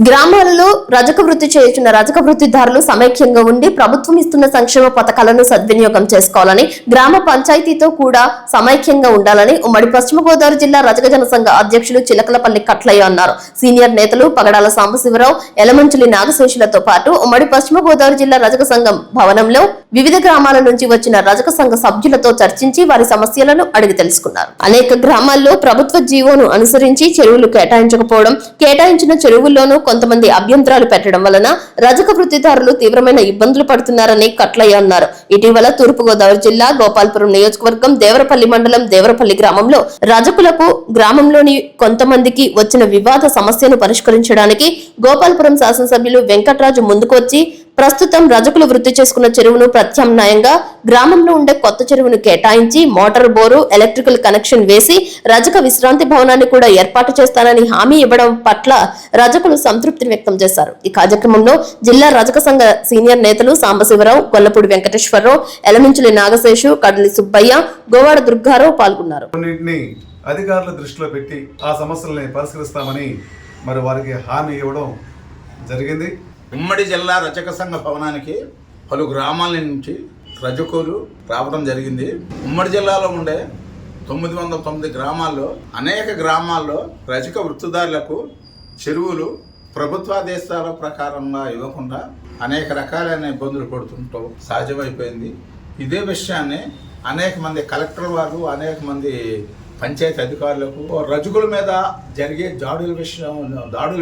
గ్రామాలలో రజక వృత్తి చేస్తున్న రజక వృత్తిదారులు సమైక్యంగా ఉండి ప్రభుత్వం ఇస్తున్న సంక్షేమ పథకాలను సద్వినియోగం చేసుకోవాలని, గ్రామ పంచాయతీతో కూడా సమైక్యంగా ఉండాలని ఉమ్మడి పశ్చిమ గోదావరి జిల్లా రజక జనసంఘ అధ్యక్షులు చిలకలపల్లి కట్లయ్య అన్నారు. సీనియర్ నేతలు పగడాల సాంబశివరావు, ఎలమంచులి నాగశేషులతో పాటు ఉమ్మడి పశ్చిమ గోదావరి జిల్లా రజక సంఘం భవనంలో వివిధ గ్రామాల నుంచి వచ్చిన రజక సంఘ సభ్యులతో చర్చించి వారి సమస్యలను అడిగి తెలుసుకున్నారు. అనేక గ్రామాల్లో ప్రభుత్వ జీవోను అనుసరించి చెరువులు కేటాయించకపోవడం, కేటాయించిన చెరువుల్లోనూ కొంతమంది అభ్యంతరాలు పెట్టడం వలన రజక వృత్తిదారులు తీవ్రమైన ఇబ్బందులు పడుతున్నారని కట్లయ్య అన్నారు. ఇటీవల తూర్పుగోదావరి జిల్లా గోపాల్పురం నియోజకవర్గం దేవరపల్లి మండలం దేవరపల్లి గ్రామంలో రజకులకు గ్రామంలోని కొంతమందికి వచ్చిన వివాద సమస్యను పరిష్కరించడానికి గోపాల్పురం శాసనసభ్యులు వెంకట్రాజు ముందుకు వచ్చి ప్రస్తుతం రజకులు వృత్తి చేసుకున్న చెరువును ప్రత్యామ్నాయంగా గ్రామంలో ఉండే కొత్త చెరువును కేటాయించి మోటార్ బోరు, ఎలక్ట్రికల్ కనెక్షన్ వేసి రజక విశ్రాంతి భవనాన్ని కూడా ఏర్పాటు చేస్తానని హామీ ఇవ్వడం పట్ల రజకులు సంతృప్తిని వ్యక్తం చేశారు. ఈ కార్యక్రమంలో జిల్లా రజక సంఘ సీనియర్ నేతలు సాంబశివరావు, గొల్లపూడి వెంకటేశ్వరరావు, ఎలమించులి నాగశేషు, కడలి సుబ్బయ్య, గోవాడ దుర్గారావు పాల్గొన్నారు. అధికారుల దృష్టిలో పెట్టి ఆ సమస్యల్ని పరిష్కరిస్తామని మరి వారికి హామీ ఇవ్వడం జరిగింది. ఉమ్మడి జిల్లా రజక సంఘ భవనానికి పలు గ్రామాల నుంచి రజకులు రావడం జరిగింది. ఉమ్మడి జిల్లాలో ఉండే 909 గ్రామాల్లో అనేక గ్రామాల్లో రజక వృత్తిదారులకు చెరువులు ప్రభుత్వాదేశాల ప్రకారంగా ఇవ్వకుండా అనేక రకాలైన ఇబ్బందులు పడుతుంటూ సహజమైపోయింది. ఇదే విషయాన్ని అనేక మంది కలెక్టర్ వారు, అనేక మంది పంచాయతీ అధికారులకు రజకుల మీద జరిగే దాడుల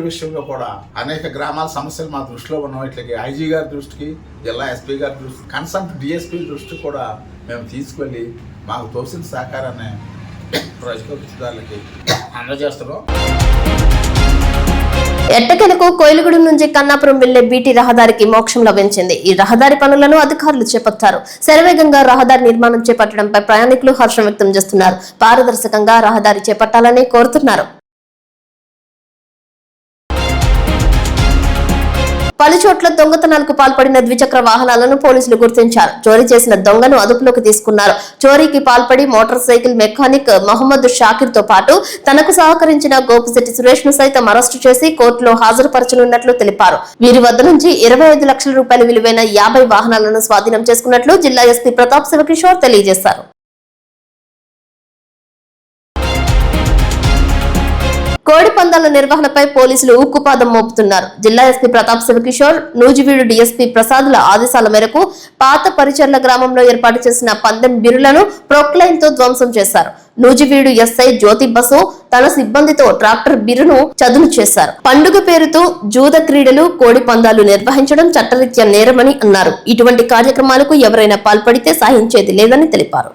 విషయంలో కూడా అనేక గ్రామాల సమస్యలు మా దృష్టిలో ఉన్న వాటికి ఐజీ గారి దృష్టికి, జిల్లా ఎస్పీ గారి దృష్టికి, కన్సర్న్ డిఎస్పీ దృష్టికి కూడా మేము తీసుకెళ్ళి మాకు తోసిన సహకారాన్ని రజక వృత్తిదారులకి అందజేస్తున్నాం. ఎట్టకెలకు కోయిలగూడెం నుంచి కన్నాపురం వెళ్లే బీటీ రహదారికి మోక్షం లభించింది. ఈ రహదారి పనులను అధికారులు చేపట్టారు. శరవేగంగా రహదారి నిర్మాణం చేపట్టడంపై ప్రయాణికులు హర్షం వ్యక్తం చేస్తున్నారు. పారదర్శకంగా రహదారి చేపట్టాలని కోరుతున్నారు. పలుచోట్ల దొంగతనాలకు పాల్పడిన ద్విచక్ర వాహనాలను పోలీసులు గుర్తించారు. చోరీ చేసిన దొంగను అదుపులోకి తీసుకున్నారు. చోరీకి పాల్పడి motorcycle mechanic Mohammed Shakir తో పాటు తనకు సహకరించిన గోపిశెట్టి సురేష్ ను సైతం అరెస్టు చేసి కోర్టులో హాజరుపరచనున్నట్లు తెలిపారు. వీరి వద్ద నుంచి 25 లక్షల రూపాయల విలువైన 50 వాహనాలను స్వాధీనం చేసుకున్నట్లు జిల్లా ఎస్పీ ప్రతాప్ శివకిషోర్ తెలియజేశారు. కోడి పందాల నిర్వహణపై పోలీసులు ఉక్కుపాదం మోపుతున్నారు. జిల్లా ఎస్పీ ప్రతాప్ శివకిషోర్, నూజివీడు డీఎస్పీ ప్రసాద్ల ఆదేశాల మేరకు పాత పరిచర్ల గ్రామంలో ఏర్పాటు చేసిన పందెం బిరులను ప్రొక్లైన్ తో ధ్వంసం చేశారు. నూజివీడు ఎస్ఐ జ్యోతి బసు తన సిబ్బందితో ట్రాక్టర్ బిరును చదును చేశారు. పండుగ పేరుతో జూద క్రీడలు, కోడి పందాలు నిర్వహించడం చట్టరీత్యా నేరమని అన్నారు. ఇటువంటి కార్యక్రమాలకు ఎవరైనా పాల్పడితే సహించేది లేదని తెలిపారు.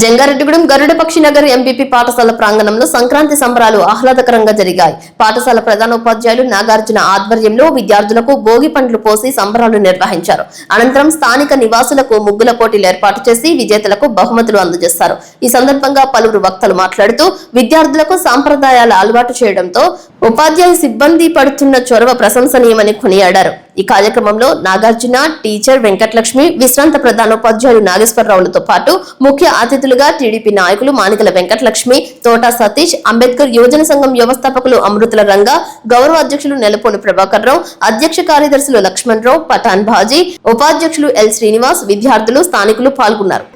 జంగారెడ్డిగూడెం గరుడపక్షి నగర్ ఎంపీపీ పాఠశాల ప్రాంగణంలో సంక్రాంతి సంబరాలు ఆహ్లాదకరంగా జరిగాయి. పాఠశాల ప్రధానోపాధ్యాయులు నాగార్జున ఆధ్వర్యంలో విద్యార్థులకు భోగి పండ్లు పోసి సంబరాలు నిర్వహించారు. అనంతరం స్థానిక నివాసులకు ముగ్గుల పోటీలు ఏర్పాటు చేసి విజేతలకు బహుమతులు అందజేశారు. ఈ సందర్భంగా పలువురు వక్తలు మాట్లాడుతూ విద్యార్థులకు సాంప్రదాయాల అలవాటు చేయడంతో ఉపాధ్యాయ సిబ్బంది పడుతున్న చొరవ ప్రశంసనీయమని కొనియాడారు. ఈ కార్యక్రమంలో నాగార్జున, టీచర్ వెంకటలక్ష్మి, విశ్రాంత ప్రధానోపాధ్యాయులు నాగేశ్వరరావులతో పాటు ముఖ్య అతిథులుగా టీడీపీ నాయకులు మానికల వెంకటలక్ష్మి, తోటా సతీష్, అంబేద్కర్ యువజన సంఘం వ్యవస్థాపకులు అమృతుల రంగ, గౌరవ అధ్యక్షులు నెలపోని ప్రభాకర్ రావు, అధ్యక్ష కార్యదర్శులు లక్ష్మణ్ రావు, పఠాన్ బాజీ, ఉపాధ్యక్షులు ఎల్ శ్రీనివాస్, విద్యార్థులు, స్థానికులు పాల్గొన్నారు.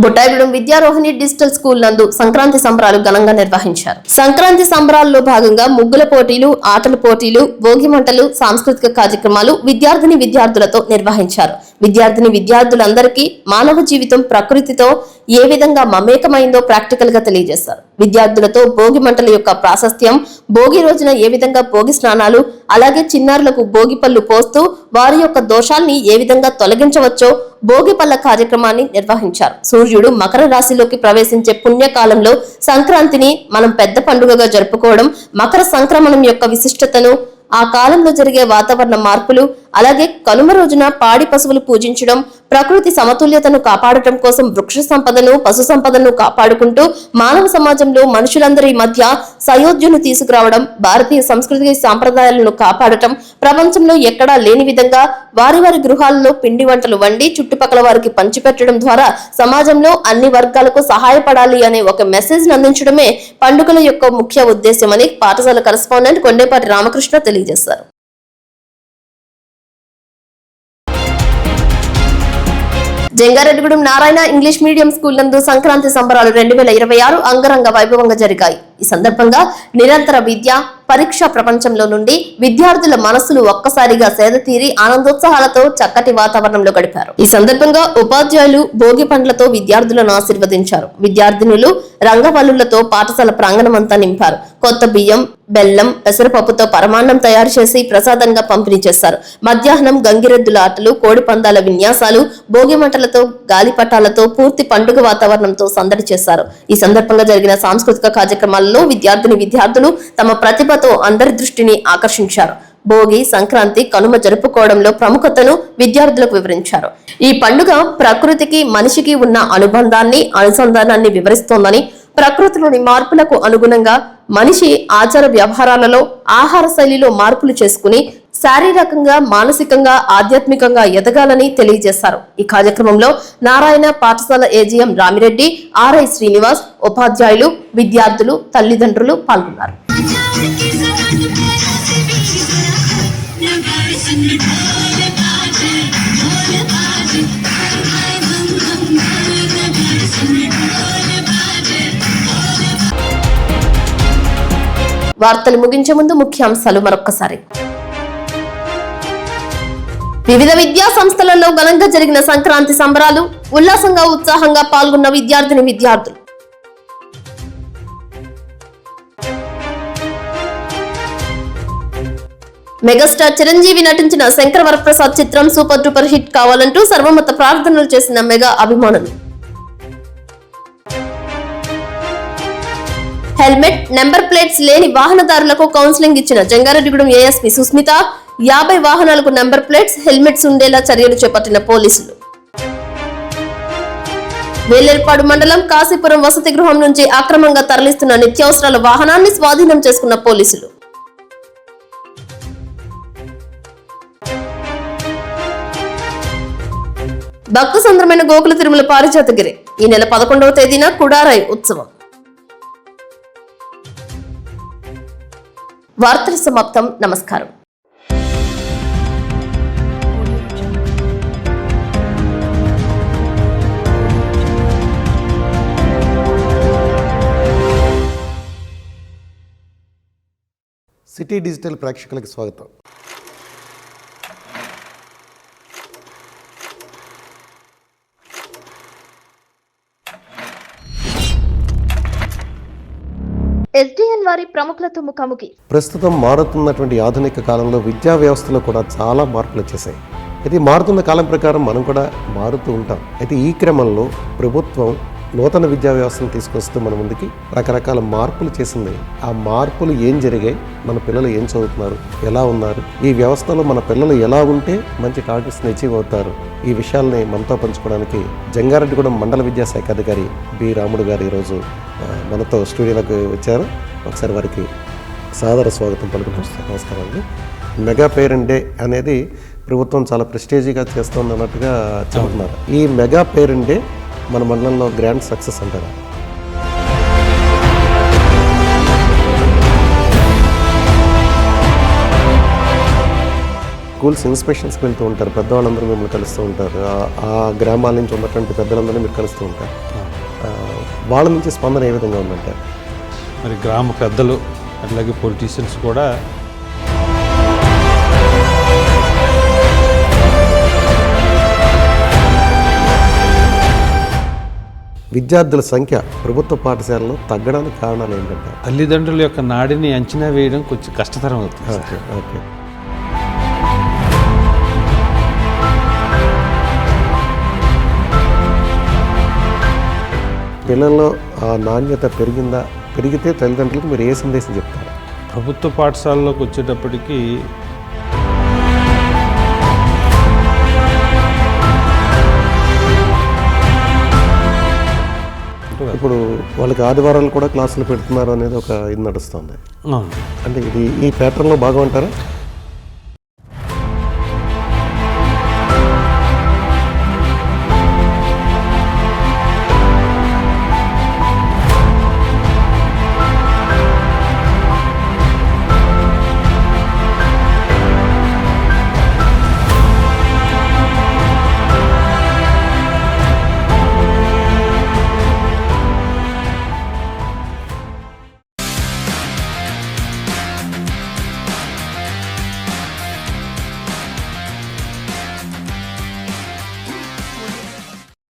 బుట్టాయిగూడెం విద్యారోహిణి డిజిటల్ స్కూల్ నందు సంక్రాంతి సంబరాలు ఘనంగా నిర్వహించారు. సంక్రాంతి సంబరాల్లో భాగంగా ముగ్గుల పోటీలు, ఆటల పోటీలు, భోగి మంటలు, సాంస్కృతిక కార్యక్రమాలు విద్యార్థులతో నిర్వహించారు. విద్యార్థులందరికీ మానవ జీవితం ప్రకృతితో ఏ విధంగా మమేకమైందో ప్రాక్టికల్ గా తెలియజేశారు. విద్యార్థులతో భోగి మంటల యొక్క ప్రాశస్త్యం, భోగి రోజున ఏ విధంగా భోగి స్నానాలు, అలాగే చిన్నారులకు భోగి పళ్ళు పోస్తూ వారి యొక్క దోషాల్ని ఏ విధంగా తొలగించవచ్చో భోగి పళ్ళ కార్యక్రమాన్ని నిర్వహించారు. సూర్యుడు మకర రాశిలోకి ప్రవేశించే పుణ్యకాలంలో సంక్రాంతిని మనం పెద్ద పండుగగా జరుపుకోవడం, మకర సంక్రమణం యొక్క విశిష్టతను ఆ కాలంలో జరిగే వాతావరణ మార్పులు, అలాగే కనుమ రోజున పాడి పశువులు పూజించడం, ప్రకృతి సమతుల్యతను కాపాడటం కోసం వృక్ష సంపదను, పశు సంపదను కాపాడుకుంటూ మానవ సమాజంలో మనుషులందరి మధ్య సయోధ్యను తీసుకురావడం, భారతీయ సంస్కృతి సాంప్రదాయాలను కాపాడటం, ప్రపంచంలో ఎక్కడా లేని విధంగా వారి వారి గృహాల్లో పిండి వంటలు వండి చుట్టుపక్కల వారికి పంచిపెట్టడం ద్వారా సమాజంలో అన్ని వర్గాలకు సహాయపడాలి అనే ఒక మెసేజ్ అందించడమే పండుగల యొక్క ముఖ్య ఉద్దేశమని పాఠశాల కరెస్పాండెంట్ కొండేపాటి రామకృష్ణ తెలియజేశారు. Jangareddygudem Narayana English medium school నందు సంక్రాంతి సంబరాలు 2026 అంగరంగ వైభవంగా జరిగాయి. ఈ సందర్భంగా నిరంతర విద్య, పరీక్షా ప్రపంచంలో నుండి విద్యార్థుల మనస్సులు ఒక్కసారిగా సేదతీరి ఆనందోత్సాహాలతో చక్కటి వాతావరణంలో గడిపారు. ఈ సందర్భంగా ఉపాధ్యాయులు భోగి పండ్లతో విద్యార్థులను ఆశీర్వదించారు. విద్యార్థినులు రంగవల్లులతో పాఠశాల ప్రాంగణమంతా నింపారు. కొత్త బియ్యం, బెల్లం, పెసరపప్పుతో పరమాన్నం తయారు చేసి ప్రసాదంగా పంపిణీ చేశారు. మధ్యాహ్నం గంగిరెద్దుల ఆటలు, కోడి పందాల విన్యాసాలు, భోగి మంటలతో, గాలిపటాలతో పూర్తి పండుగ వాతావరణంతో సందడి చేశారు. ఈ సందర్భంగా జరిగిన సాంస్కృతిక కార్యక్రమాలలో విద్యార్థులు తమ ప్రతిభతో అందరి దృష్టిని ఆకర్షించారు. భోగి, సంక్రాంతి, కనుమ జరుపుకోవడంలో ప్రముఖతను విద్యార్థులకు వివరించారు. ఈ పండుగ ప్రకృతికి, మనిషికి ఉన్న అనుసంధానాన్ని వివరిస్తోందని, ప్రకృతిలోని మార్పులకు అనుగుణంగా మనిషి ఆచార వ్యవహారాలలో, ఆహార శైలిలో మార్పులు చేసుకుని శారీరకంగా, మానసికంగా, ఆధ్యాత్మికంగా ఎదగాలని తెలియజేశారు. ఈ కార్యక్రమంలో నారాయణ పాఠశాల ఏజీఎం రామిరెడ్డి, ఆర్ఐ శ్రీనివాస్, ఉపాధ్యాయులు, విద్యార్థులు, తల్లిదండ్రులు పాల్గొన్నారు. వార్తలు ముగించే ముందు ముఖ్యాంశాలు మరొక్కసారి. వివిధ విద్యా సంస్థలలో ఘనంగా జరిగిన సంక్రాంతి సంబరాలు, ఉల్లాసంగా ఉత్సాహంగా పాల్గొన్న విద్యార్థులు. మెగాస్టార్ చిరంజీవి నటించిన శంకర వరప్రసాద్ చిత్రం సూపర్ డూపర్ హిట్ కావాలంటూ సర్వమత ప్రార్థనలు చేసిన మెగా అభిమానులు. హెల్మెట్, నెంబర్ ప్లేట్స్ లేని వాహనదారులకు కౌన్సిలింగ్ ఇచ్చిన జంగారెడ్డిగూడెం ఏఎస్పీ సుస్మిత. 50 వాహనాలకు నెంబర్ ప్లేట్స్, హెల్మెట్స్ ఉండేలా చర్యలు చేపట్టిన పోలీసులు. వేలేర్పాడు మండలం కాశీపురం వసతి గృహం నుంచి అక్రమంగా తరలిస్తున్న నిత్యావసరాల వాహనాన్ని స్వాధీనం చేసుకున్న పోలీసులు. భక్త సంద్రమైన గోకుల తిరుమల పారిజాతగిరి ఈ నెల 11వ తేదీన కుడారై ఉత్సవం. వార్తల సమాప్తం. నమస్కారం. సిటీ డిజిటల్ ప్రేక్షకులకు స్వాగతం. ఎస్డిఎన్ వారి ప్రముఖులతో ముఖాముఖి. ప్రస్తుతం మారుతున్నటువంటి ఆధునిక కాలంలో విద్యా వ్యవస్థలో కూడా చాలా మార్పులు వచ్చేసాయి. అయితే మారుతున్న కాలం ప్రకారం మనం కూడా మారుతూ ఉంటాం. అయితే ఈ క్రమంలో ప్రభుత్వం నూతన విద్యా వ్యవస్థను తీసుకొస్తూ మన ముందుకి రకరకాల మార్పులు చేసింది. ఆ మార్పులు ఏం జరిగాయి, మన పిల్లలు ఏం చదువుతున్నారు, ఎలా ఉన్నారు, ఈ వ్యవస్థలో మన పిల్లలు ఎలా ఉంటే మంచి టార్గెట్స్ని అచీవ్ అవుతారు, ఈ విషయాల్ని మనతో పంచుకోవడానికి జంగారెడ్డిగూడెం మండల విద్యాశాఖ అధికారి బి రాముడు గారు ఈరోజు మనతో స్టూడియోలోకి వచ్చారు. ఒకసారి వారికి సాదర స్వాగతం పలుకుతున్నాం. నమస్కారం అండి. మెగా పేరెంట్ డే అనేది ప్రభుత్వం చాలా ప్రెస్టేజీగా చేస్తుంది అన్నట్టుగా చెబుతున్నారు. ఈ మెగా పేరెంట్ డే మన మండలంలో గ్రాండ్ సక్సెస్ అంటారా? స్కూల్స్ ఇన్స్పెక్షన్స్కి వెళ్తూ ఉంటారు, పెద్దవాళ్ళందరూ మిమ్మల్ని కలుస్తూ ఉంటారు, ఆ గ్రామాల నుంచి ఉన్నటువంటి పెద్దలందరినీ మీరు కలుస్తూ ఉంటారు. వాళ్ళ నుంచి స్పందన ఏ విధంగా ఉందంటారు? మరి గ్రామ పెద్దలు అట్లాగే పొలిటీషియన్స్ కూడా విద్యార్థుల సంఖ్య ప్రభుత్వ పాఠశాలలో తగ్గడానికి కారణాలు ఏంటంటే తల్లిదండ్రుల యొక్క నాడిని అంచనా వేయడం కొంచెం కష్టతరం అవుతుంది. ఓకే. పిల్లల్లో ఆ నాణ్యత పెరిగితే తల్లిదండ్రులకు మీరు ఏ సందేశం చెప్తారు? ప్రభుత్వ పాఠశాలలోకి వచ్చేటప్పటికి ఇప్పుడు వాళ్ళకి ఆదివారాలు కూడా క్లాసులు పెడుతున్నారు అనేది ఒక ఇది నడుస్తుంది. అంటే ఇది ఈ ప్యాటర్న్లో బాగా ఉంటారా?